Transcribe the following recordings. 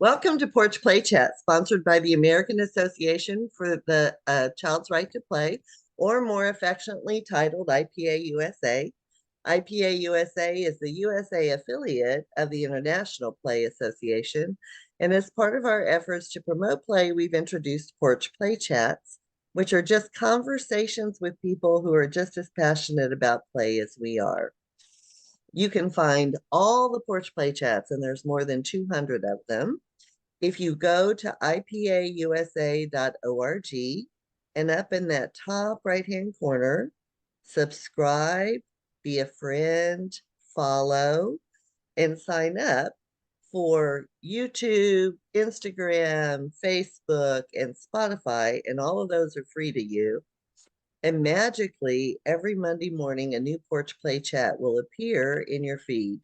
Welcome to Porch Play Chat, sponsored by the American Association for the Child's Right to Play, or more affectionately titled IPA USA. IPA USA is the USA affiliate of the International Play Association, and as part of our efforts to promote play, we've introduced Porch Play Chats, which are just conversations with people who are just as passionate about play as we are. You can find all the Porch Play Chats, and there's more than 200 of them, if you go to IPAUSA.org and up in that top right-hand corner, subscribe, be a friend, follow, and sign up for YouTube, Instagram, Facebook, and Spotify, and all of those are free to you. And magically, every Monday morning, a new Porch Play Chat will appear in your feed.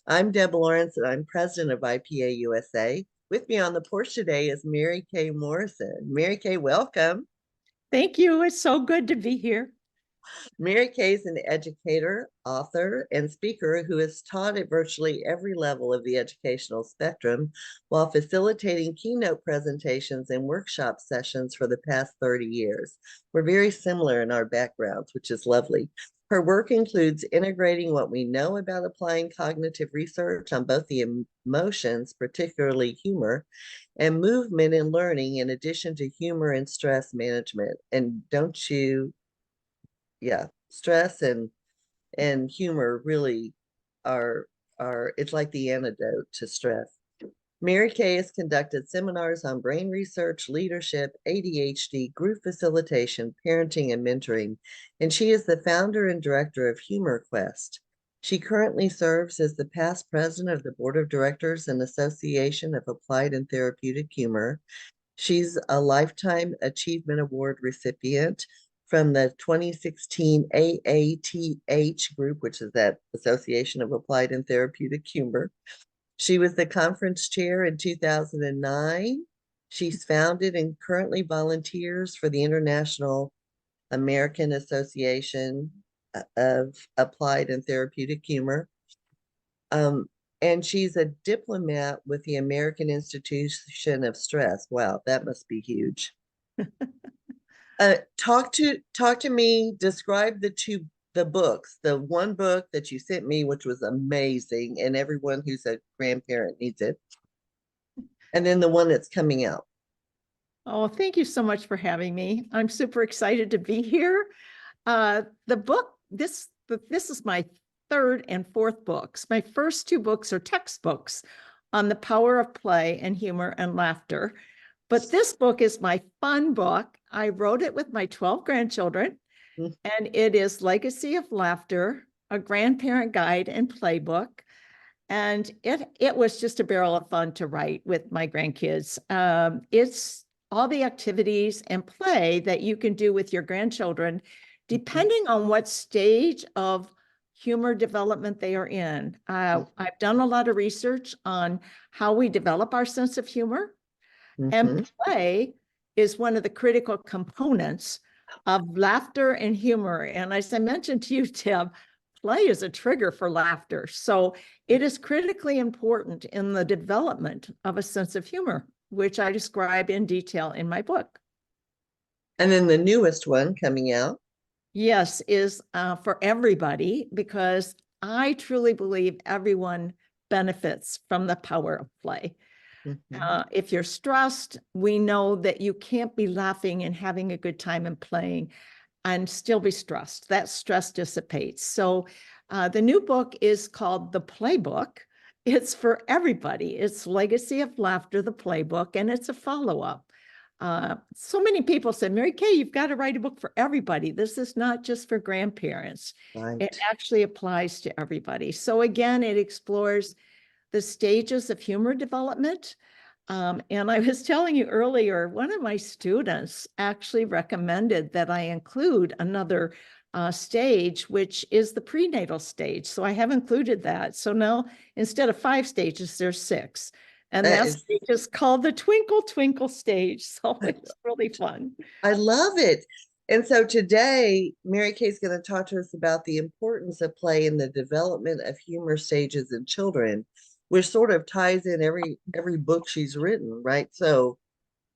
I'm Deb Lawrence, and I'm president of IPA USA. With me on the porch today is Mary Kay Morrison. Mary Kay, welcome. Thank you. It's so good to be here. Mary Kay is an educator, author, and speaker who has taught at virtually every level of the educational spectrum while facilitating keynote presentations and workshop sessions for the past 30 years. We're very similar in our backgrounds, which is lovely. Her work includes integrating what we know about applying cognitive research on both the emotions, particularly humor, and movement in learning, in addition to humor and stress management. And stress and humor really are it's like the antidote to stress. Mary Kay has conducted seminars on brain research, leadership, ADHD, group facilitation, parenting, and mentoring, and she is the founder and director of Humor Quest. She currently serves as the past president of the board of directors and Association of Applied and Therapeutic Humor. She's a Lifetime Achievement Award recipient from the 2016 AATH group, which is that Association of Applied and Therapeutic Humor. She was the conference chair in 2009. She's founded and currently volunteers for the International American Association of Applied and Therapeutic Humor. And she's a diplomat with the American Institution of Stress. Wow, that must be huge. Talk to me, describe the books, the one book that you sent me, which was amazing, and everyone who's a grandparent needs it. And then the one that's coming out. Oh, thank you so much for having me. I'm super excited to be here. The book, this is my third and fourth books. My first two books are textbooks on the power of play and humor and laughter. But this book is my fun book. I wrote it with my 12 grandchildren, and it is Legacy of Laughter, a grandparent guide and playbook. And it was just a barrel of fun to write with my grandkids. It's all the activities and play that you can do with your grandchildren, depending on what stage of humor development they are in. I've done a lot of research on how we develop our sense of humor. And play is one of the critical components of laughter and humor. And as I mentioned to you, Deb, play is a trigger for laughter. So it is critically important in the development of a sense of humor, which I describe in detail in my book. And then the newest one coming out. Yes, is for everybody, because I truly believe everyone benefits from the power of play. If you're stressed, we know that you can't be laughing and having a good time and playing and still be stressed. That stress dissipates. So the new book is called The Playbook. It's for everybody. It's Legacy of Laughter, the Playbook, and it's a follow-up. So many people said, Mary Kay, you've got to write a book for everybody. This is not just for grandparents. Right. It actually applies to everybody. So again, it explores the stages of humor development. And I was telling you earlier, one of my students actually recommended that I include another stage, which is the prenatal stage. So I have included that. So now instead of 5 stages, there's 6. And that stage is called the Twinkle Twinkle stage. So it's really fun. I love it. And so today, Mary Kay is going to talk to us about the importance of play in the development of humor stages in children. which sort of ties in every book she's written, right? So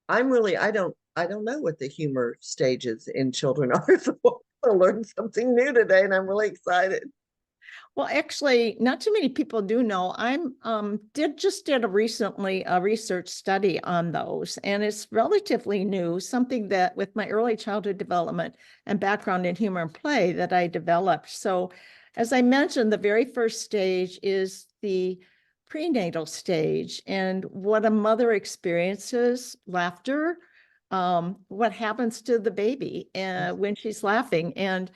I'm really I don't know what the humor stages in children are. So I learned something new today, and I'm really excited. Well, actually, not too many people do know. I'm did recently a research study on those, and it's relatively new, something that with my early childhood development and background in humor and play that I developed. So, as I mentioned, the very first stage is the prenatal stage, and what a mother experiences, laughter, what happens to the baby when she's laughing. And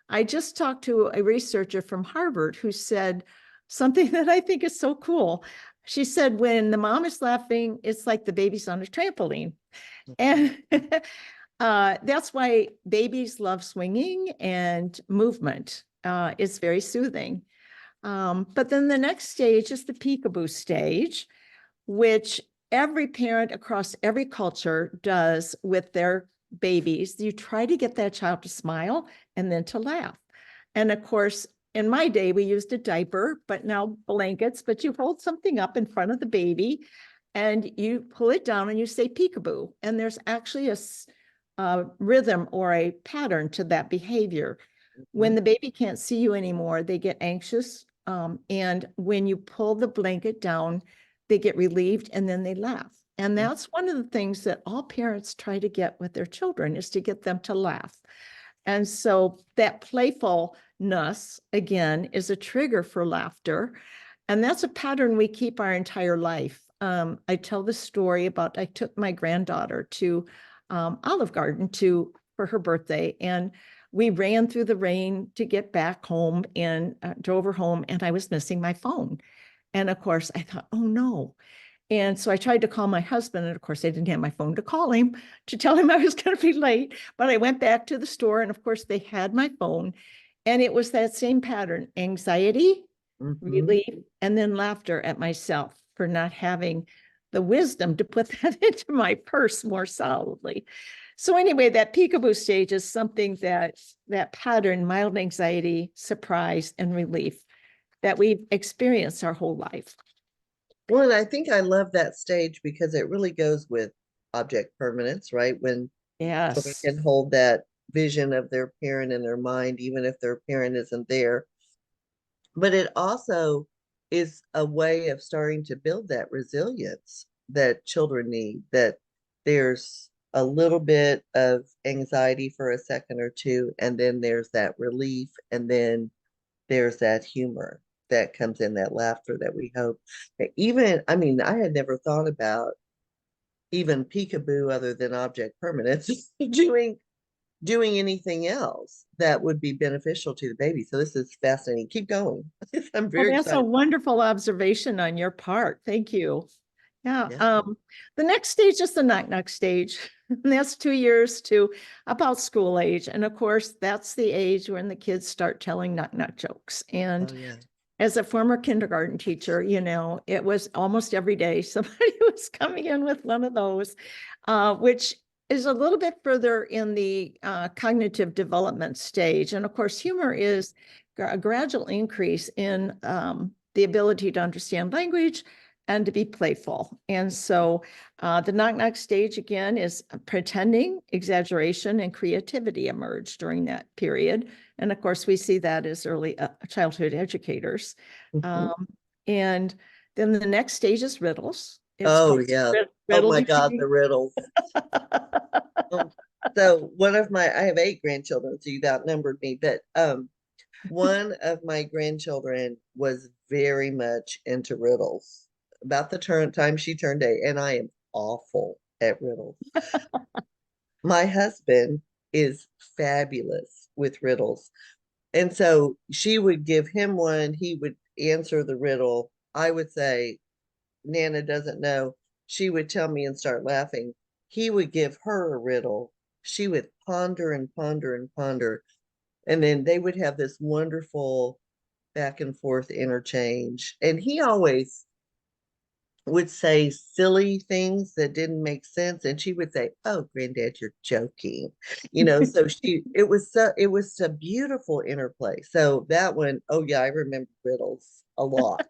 I just talked to a researcher from Harvard who said something that I think is so cool. She said, when the mom is laughing, it's like the baby's on a trampoline. And that's why babies love swinging and movement. It's very soothing. But then the next stage is the peekaboo stage, which every parent across every culture does with their babies. You try to get that child to smile and then to laugh. And of course, in my day, we used a diaper, but now blankets, but you hold something up in front of the baby and you pull it down and you say peekaboo. And there's actually a rhythm or a pattern to that behavior. When the baby can't see you anymore, they get anxious. And when you pull the blanket down, they get relieved and then they laugh. And that's one of the things that all parents try to get with their children is to get them to laugh. And so that playfulness, again, is a trigger for laughter. And that's a pattern we keep our entire life. I tell the story about I took my granddaughter to Olive Garden for her birthday, and we ran through the rain to get back home and drove her home, and I was missing my phone. And of course, I thought, oh no. And so I tried to call my husband, and of course, I didn't have my phone to call him to tell him I was going to be late. But I went back to the store, and of course, they had my phone. And it was that same pattern: anxiety, relief, and then laughter at myself for not having the wisdom to put that into my purse more solidly. So anyway, that peekaboo stage is something that pattern, mild anxiety, surprise, and relief that we've experienced our whole life. Well, and I think I love that stage because it really goes with object permanence, right? When children Yes. can hold that vision of their parent in their mind, even if their parent isn't there. But it also is a way of starting to build that resilience that children need, that there's a little bit of anxiety for a second or two, and then there's that relief, and then there's that humor that comes in, that laughter that we hope. Even, I mean, I had never thought about even peekaboo other than object permanence doing anything else that would be beneficial to the baby. So this is fascinating. Keep going. I'm Well, very that's a excited. wonderful observation on your part. Thank you. Yeah. Yeah. The next stage is the knock-knock stage. And that's 2 years to about school age. And of course, that's the age when the kids start telling knock-knock jokes. And Oh yeah. as a former kindergarten teacher, it was almost every day somebody was coming in with one of those, which is a little bit further in the cognitive development stage. And of course, humor is a gradual increase in the ability to understand language and to be playful. And so the knock-knock stage, again, is pretending, exaggeration, and creativity emerge during that period. And of course, we see that as early childhood educators. And then the next stage is riddles. It's Oh called yeah. Oh riddle my God, machine. the riddles. So I have 8 grandchildren, so you've outnumbered me, but one of my grandchildren was very much into riddles about the time she turned 8, and I am awful at riddles. My husband is fabulous with riddles. And so she would give him one, he would answer the riddle. I would say, Nana doesn't know. She would tell me and start laughing. He would give her a riddle. She would ponder and ponder and ponder. And then they would have this wonderful back and forth interchange. And he always would say silly things that didn't make sense, and she would say, oh, granddad, you're joking, so it was a beautiful interplay. So that one, oh yeah, I remember riddles a lot.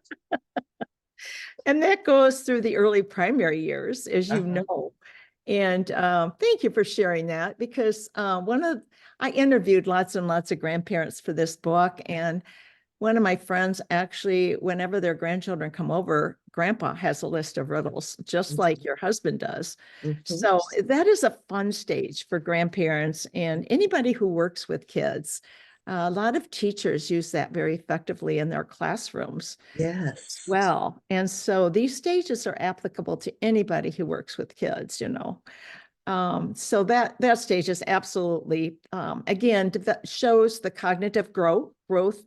And that goes through the early primary years, as you Uh-huh. know. And thank you for sharing that, because I interviewed lots and lots of grandparents for this book. And one of my friends actually, whenever their grandchildren come over, grandpa has a list of riddles, just like your husband does. Mhm. So that is a fun stage for grandparents and anybody who works with kids. A lot of teachers use that very effectively in their classrooms as Yes. well. And so these stages are applicable to anybody who works with kids, you know. So that stage is absolutely, again, shows the cognitive growth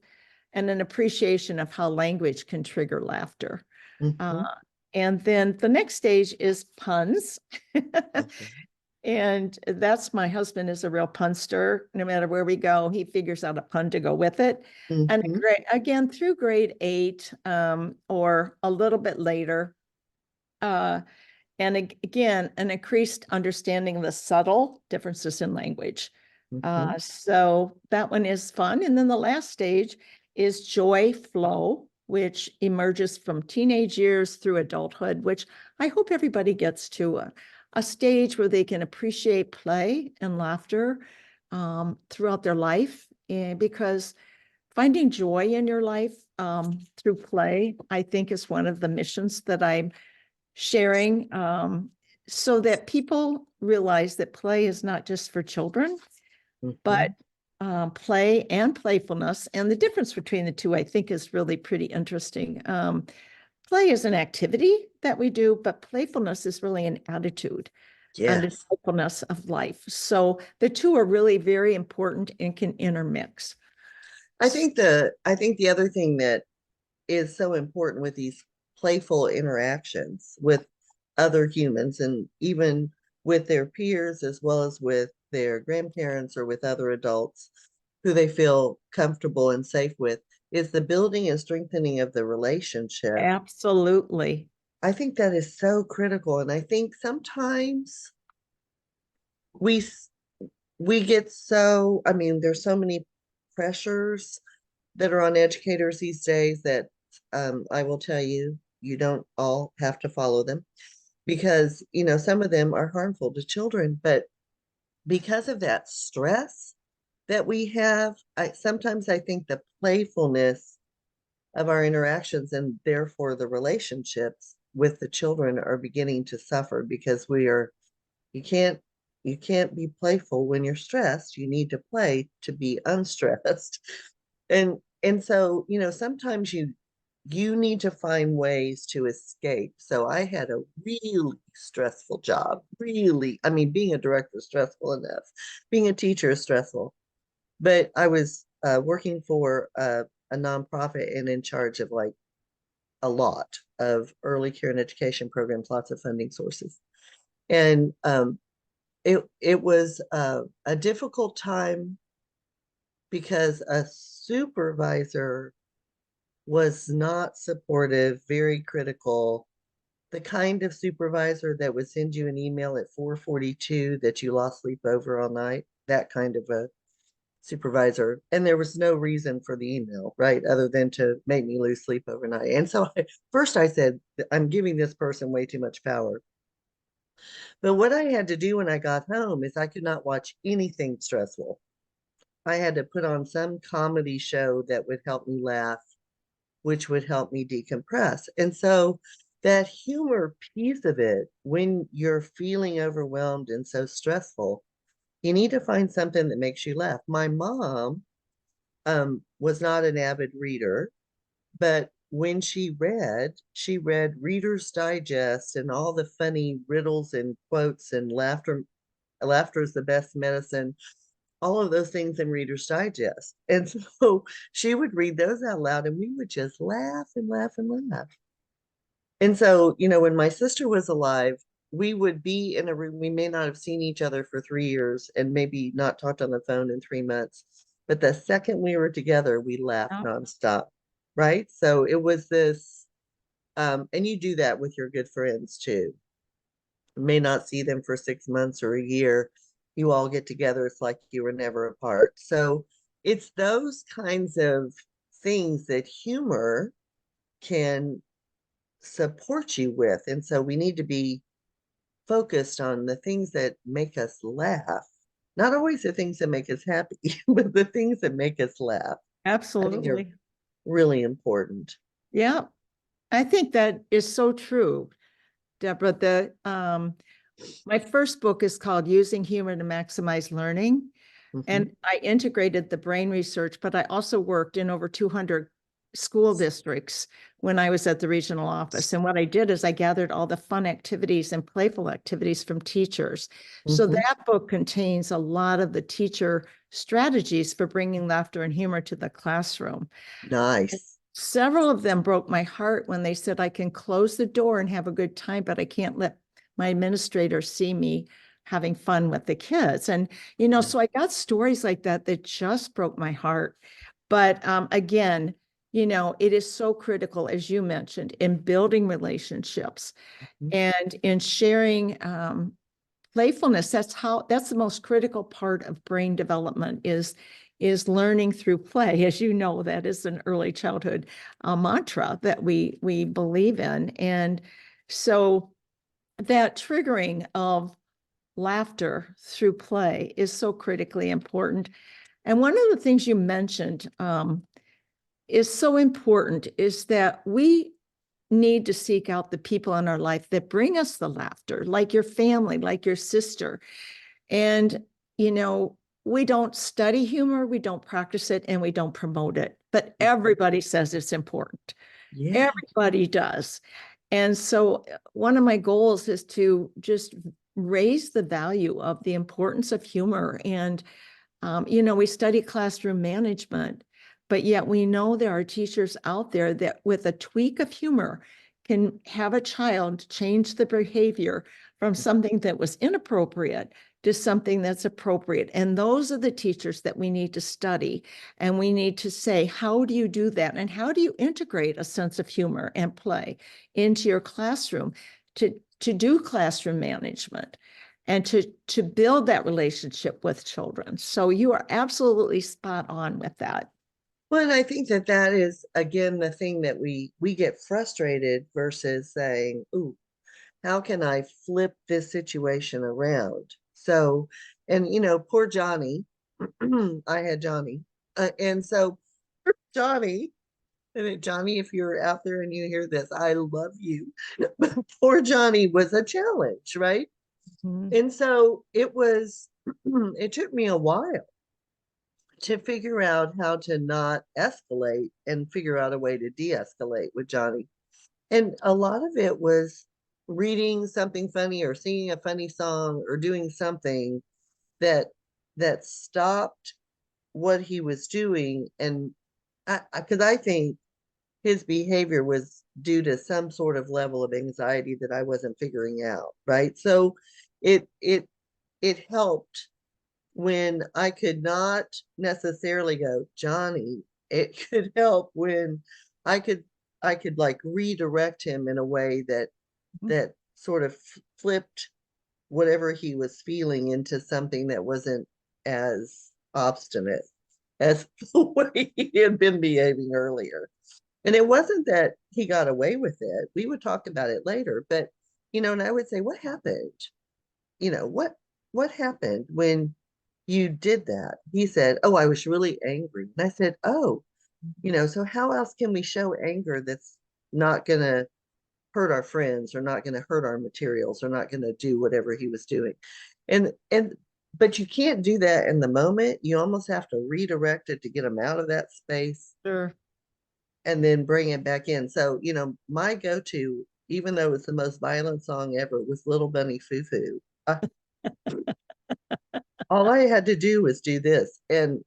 and an appreciation of how language can trigger laughter. Mhm. And then the next stage is puns. Okay. And that's my husband is a real punster. No matter where we go, he figures out a pun to go with it. And Mhm. again, through grade 8 or a little bit later, and again, an increased understanding of the subtle differences in language. Mhm. So that one is fun. And then the last stage is joy flow, which emerges from teenage years through adulthood, which I hope everybody gets to a stage where they can appreciate play and laughter throughout their life. And because finding joy in your life through play, I think, is one of the missions that I'm sharing, so that people realize that play is not just for children, but Mhm. play and playfulness. And the difference between the two, I think, is really pretty interesting. Play is an activity that we do, but playfulness is really an attitude and a Yes. playfulness of life. So the two are really very important and can intermix. I think the other thing that is so important with these playful interactions with other humans and even with their peers as well as with their grandparents or with other adults who they feel comfortable and safe with is the building and strengthening of the relationship. Absolutely. I think that is so critical. And I think sometimes we we get so, I mean, there's so many pressures that are on educators these days that I will tell you, you don't all have to follow them because, some of them are harmful to children. But because of that stress that we have, sometimes I think the playfulness of our interactions and therefore the relationships with the children are beginning to suffer because you can't you can't be playful when you're stressed. You need to play to be unstressed. And so, sometimes you need to find ways to escape. So I had a really stressful job. Really, I mean, being a director is stressful enough. Being a teacher is stressful. But I was working for a nonprofit and in charge of like a lot of early care and education programs, lots of funding sources. And it was a difficult time because a supervisor was not supportive, very critical, the kind of supervisor that would send you an email at 4:42 that you lost sleep over all night, that kind of a supervisor. And there was no reason for the email, right? Other than to make me lose sleep overnight. And so first I said, I'm giving this person way too much power. But what I had to do when I got home is I could not watch anything stressful. I had to put on some comedy show that would help me laugh, which would help me decompress. And so that humor piece of it, when you're feeling overwhelmed and so stressful, you need to find something that makes you laugh. My mom was not an avid reader, but when she read Reader's Digest and all the funny riddles and quotes and laughter. Laughter is the best medicine, all of those things in Reader's Digest. And so she would read those out loud and we would just laugh and laugh and laugh. And so, when my sister was alive, we would be in a room. We may not have seen each other for 3 years and maybe not talked on the phone in 3 months. But the second we were together, we laughed Oh, nonstop. Right. So it was this, and you do that with your good friends too. You may not see them for 6 months or a year. You all get together. It's like you were never apart. So it's those kinds of things that humor can support you with. And so we need to be focused on the things that make us laugh, not always the things that make us happy, but the things that make us laugh. I think are Absolutely. really important. Yeah, I think that is so true, Deborah. My first book is called Using Humor to Maximize Learning. And I integrated the brain research, but I also worked in over 200 school districts when I was at the regional office. And what I did is I gathered all the fun activities and playful activities from teachers. So that book contains a lot of the teacher strategies for bringing laughter and humor to the classroom. Nice. Several of them broke my heart when they said, I can close the door and have a good time, but I can't let my administrator see me having fun with the kids. And, so I got stories like that that just broke my heart. But again, it is so critical, as you mentioned, in building relationships and in sharing playfulness. That's the most critical part of brain development is learning through play. As you know, that is an early childhood mantra that we believe in. And so that triggering of laughter through play is so critically important. And one of the things you mentioned is so important is that we need to seek out the people in our life that bring us the laughter, like your family, like your sister. And, we don't study humor, we don't practice it, and we don't promote it. But everybody says it's important. Yeah. Everybody does. And so one of my goals is to just raise the value of the importance of humor. And, we study classroom management, but yet we know there are teachers out there that with a tweak of humor can have a child change the behavior from something that was inappropriate to something that's appropriate. And those are the teachers that we need to study. And we need to say, how do you do that? And how do you integrate a sense of humor and play into your classroom to do classroom management and to build that relationship with children? So you are absolutely spot on with that. Well, and I think that is again the thing that we get frustrated versus saying, "Ooh, how can I flip this situation around?" So, and poor Johnny, I had Johnny, and so Johnny, and Johnny, if you're out there and you hear this, I love you. But poor Johnny was a challenge, right? And so it took me a while to figure out how to not escalate and figure out a way to de-escalate with Johnny. And a lot of it was reading something funny or singing a funny song or doing something that stopped what he was doing. And because I think his behavior was due to some sort of level of anxiety that I wasn't figuring out, right? So it helped when I could not necessarily go, Johnny. It could help when I could like redirect him in a way that sort of flipped whatever he was feeling into something that wasn't as obstinate as the way he had been behaving earlier. And it wasn't that he got away with it. We would talk about it later, but and I would say, what happened? What happened when you did that? He said, oh, I was really angry. And I said, oh, so how else can we show anger that's not going to hurt our friends or not going to hurt our materials or not going to do whatever he was doing? But you can't do that in the moment. You almost have to redirect it to get them out of that space. Sure. And then bring it back in. So, my go-to, even though it's the most violent song ever, was Little Bunny Foo Foo. All I had to do was do this. And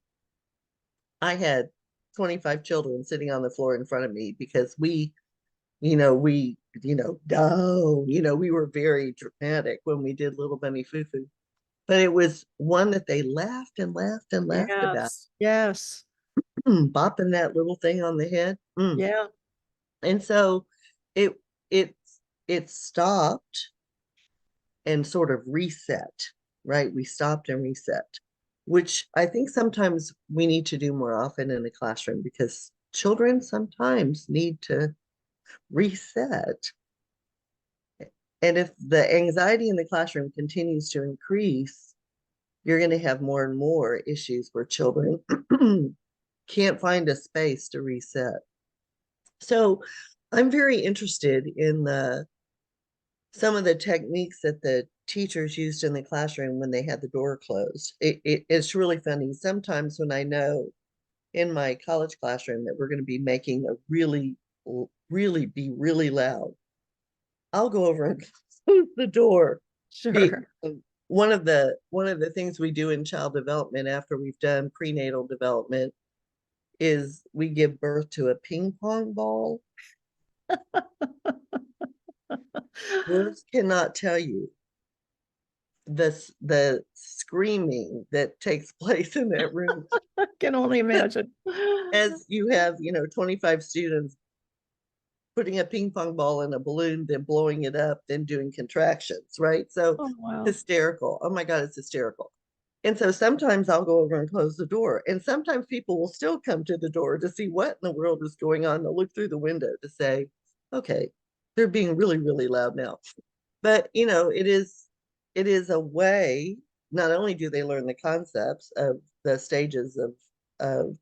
I had 25 children sitting on the floor in front of me because we we were very dramatic when we did Little Bunny Foo Foo. But it was one that they laughed and laughed and laughed about. Yes. Bopping that little thing on the head. Yeah. And so it it it stopped and sort of reset, right? We stopped and reset, which I think sometimes we need to do more often in the classroom because children sometimes need to reset. And if the anxiety in the classroom continues to increase, you're going to have more and more issues where children can't find a space to reset. So I'm very interested in some of the techniques that the teachers used in the classroom when they had the door closed. It's really funny. Sometimes when I know in my college classroom that we're going to be making a really loud, I'll go over and close the door. Sure. One of the things we do in child development after we've done prenatal development is we give birth to a ping pong ball. Words cannot tell you the screaming that takes place in that room. I can only imagine. As you have, 25 students putting a ping pong ball in a balloon, then blowing it up, then doing contractions, right? So Oh, wow. hysterical. Oh my God, it's hysterical. And so sometimes I'll go over and close the door. And sometimes people will still come to the door to see what in the world is going on. They'll look through the window to say, okay, they're being really loud now. But it is a way, not only do they learn the concepts of the stages of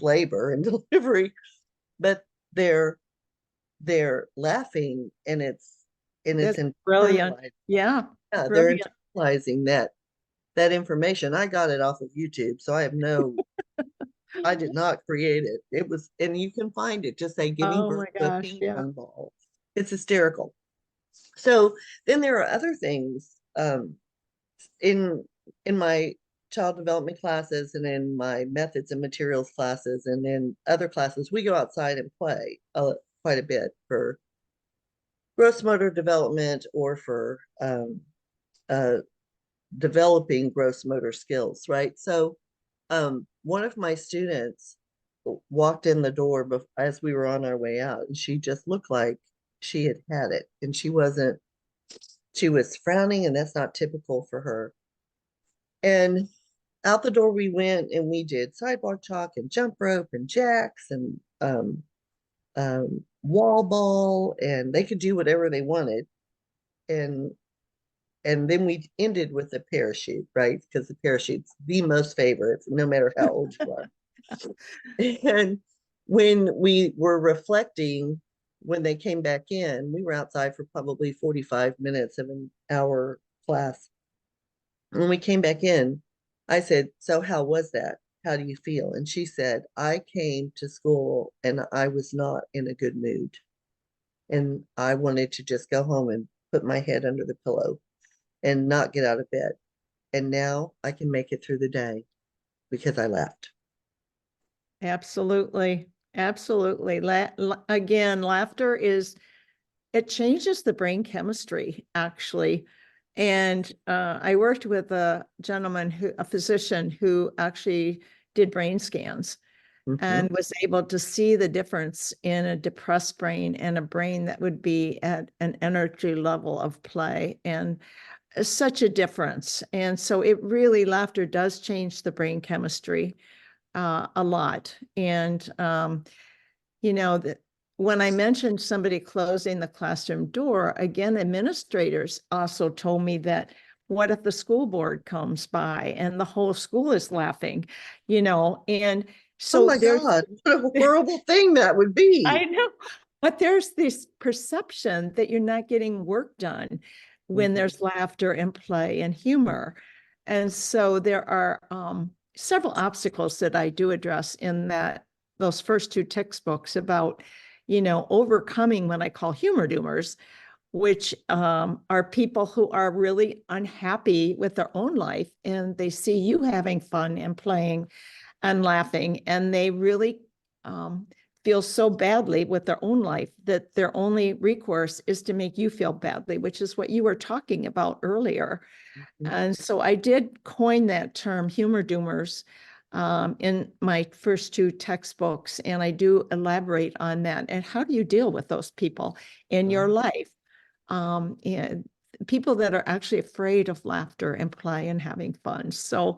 labor and delivery, but they're laughing and it's That's brilliant. Yeah, they're brilliant. internalizing that information. I got it off of YouTube, so I did not create it. It was, and you can find it, just say giving Oh birth my to a gosh, ping yeah. pong ball. It's hysterical. So then there are other things in my child development classes and in my methods and materials classes and in other classes, we go outside and play quite a bit for gross motor development or for developing gross motor skills, right? So one of my students walked in the door as we were on our way out, and she just looked like she had it, and she was frowning, and that's not typical for her. And out the door we went, and we did sidewalk chalk and jump rope and jacks and wall ball, and they could do whatever they wanted. And then we ended with a parachute, right? Because the parachute's the most favorite, no matter how old you are. And when we were reflecting, when they came back in, we were outside for probably 45 minutes of an hour class. When we came back in, I said, so how was that? How do you feel? And she said, I came to school and I was not in a good mood. And I wanted to just go home and put my head under the pillow and not get out of bed. And now I can make it through the day because I laughed. Absolutely. Absolutely. Again, laughter it changes the brain chemistry, actually. And I worked with a physician who actually did brain scans and was able to see the difference in a depressed brain and a brain that would be at an energy level of play, and such a difference. And so laughter does change the brain chemistry a lot. And, when I mentioned somebody closing the classroom door, again, administrators also told me that what if the school board comes by and the whole school is laughing, and so oh my God, what a horrible thing that would be. I know, but there's this perception that you're not getting work done when there's laughter and play and humor. And so there are several obstacles that I do address in those first two textbooks about, overcoming what I call humor doomers, which are people who are really unhappy with their own life, and they see you having fun and playing and laughing, and they really feel so badly with their own life that their only recourse is to make you feel badly, which is what you were talking about earlier. And so I did coin that term, humor doomers, in my first two textbooks, and I do elaborate on that. And how do you deal with those people in your life? And people that are actually afraid of laughter and play and having fun. So,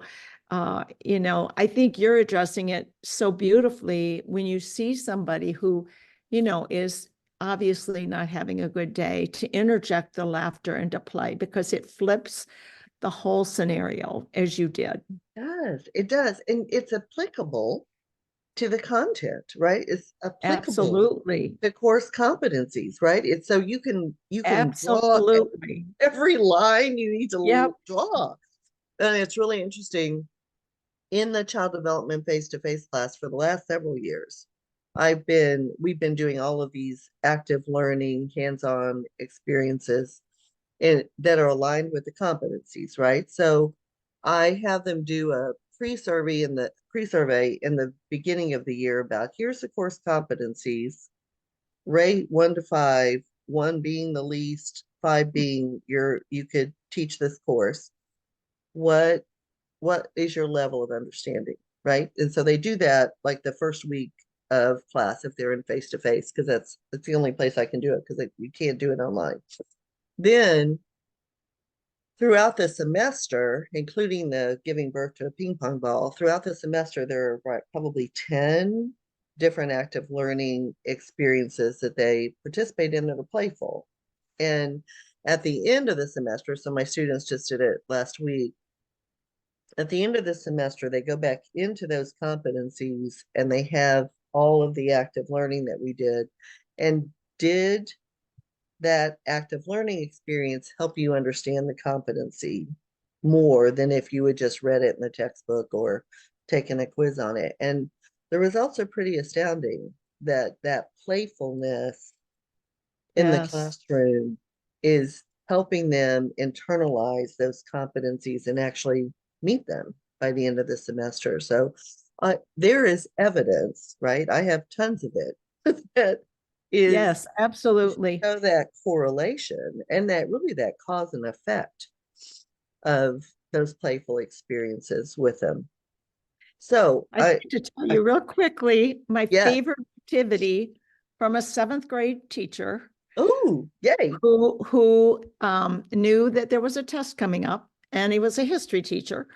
I think you're addressing it so beautifully when you see somebody who, is obviously not having a good day, to interject the laughter into play, because it flips the whole scenario as you did. It does. And it's applicable to the content, right? It's applicable Absolutely. to course competencies, right? It's so you can draw Absolutely. every line you need to Yep. draw. And it's really interesting. In the child development face-to-face class for the last several years, we've been doing all of these active learning, hands-on experiences that are aligned with the competencies, right? So I have them do a pre-survey in the beginning of the year about here's the course competencies, rate 1 to 5, 1 being the least, 5 being you could teach this course. What is your level of understanding, right? And so they do that like the first week of class if they're in face-to-face, because that's the only place I can do it, because you can't do it online. Then throughout the semester, including the giving birth to a ping pong ball, throughout the semester, there are probably 10 different active learning experiences that they participate in that are playful. And at the end of the semester, so my students just did it last week, at the end of the semester, they go back into those competencies and they have all of the active learning that we did. And did that active learning experience help you understand the competency more than if you had just read it in the textbook or taken a quiz on it? And the results are pretty astounding, that playfulness in the classroom is helping them internalize those competencies and actually meet them by the end of the semester. So there is evidence, right? I have tons of it that is Yes, absolutely. show that correlation and that cause and effect of those playful experiences with them. So I need to tell you real quickly, my yes. favorite activity from a 7th grade teacher. Oh, yay. Who knew that there was a test coming up, and he was a history teacher.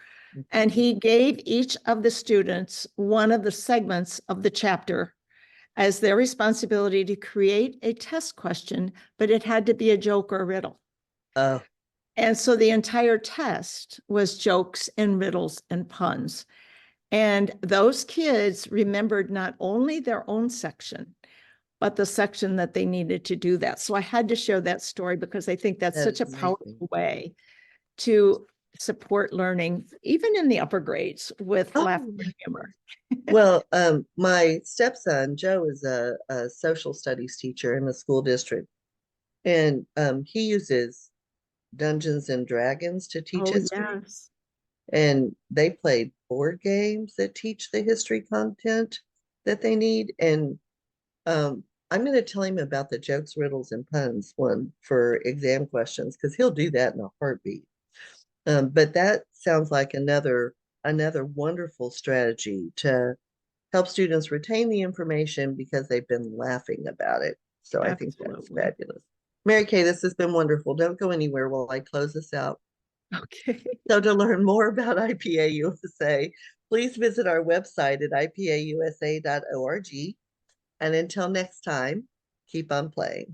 And he gave each of the students one of the segments of the chapter as their responsibility to create a test question, but it had to be a joke or a riddle. Oh. And so the entire test was jokes and riddles and puns. And those kids remembered not only their own section, but the section that they needed to do that. So I had to share that story because I think that's such a powerful way to support learning, even in the upper grades, with laughter and humor. Well, my stepson, Joe, is a social studies teacher in the school district. And he uses Dungeons and Dragons to teach history. Yes. And they play board games that teach the history content that they need. And I'm going to tell him about the jokes, riddles, and puns one for exam questions, because he'll do that in a heartbeat. But that sounds like another wonderful strategy to help students retain the information because they've been laughing about it. So I think that's fabulous. Mary Kay, this has been wonderful. Don't go anywhere while I close this out. Okay. So to learn more about IPA USA, please visit our website at ipausa.org. And until next time, keep on playing.